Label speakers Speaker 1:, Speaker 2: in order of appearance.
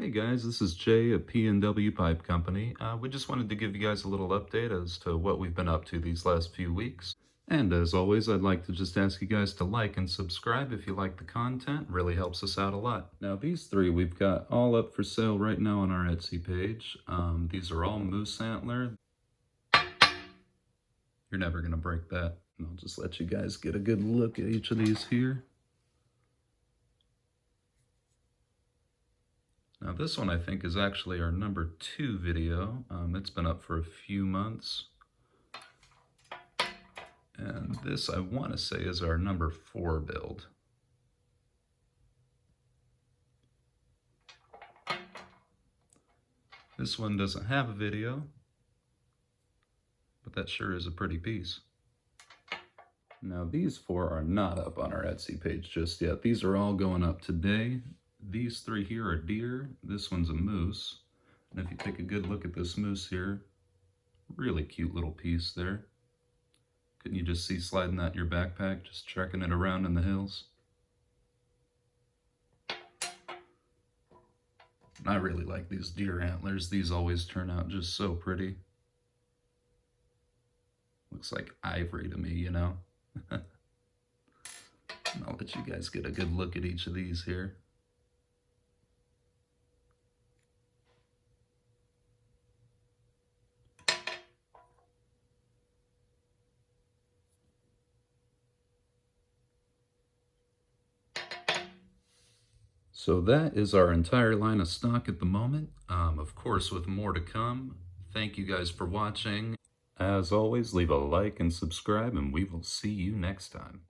Speaker 1: Hey guys, this is Jay at P&W Pipe Company. We just wanted to give you guys a little update as to what we've been up to these last few weeks. And as always, I'd like to just ask you guys to like and subscribe if you like the content. Really helps us out a lot. Now these three we've got all up for sale right now on our Etsy page. These are all moose antler. You're never going to break that. And I'll just let you guys get a good look at each of these here. Now this one I think is actually our number 2 video. It's been up for a few months. And this I want to say is our number 4 build. This one doesn't have a video, but that sure is a pretty piece. Now these 4 are not up on our Etsy page just yet. These are all going up today. These 3 here are deer. This one's a moose. And if you take a good look at this moose here, really cute little piece there. Couldn't you just see sliding that in your backpack, just trekking it around in the hills? I really like these deer antlers. These always turn out just so pretty. Looks like ivory to me, you know? And I'll let you guys get a good look at each of these here. So that is our entire line of stock at the moment. Of course, with more to come. Thank you guys for watching. As always, leave a like and subscribe, and we will see you next time.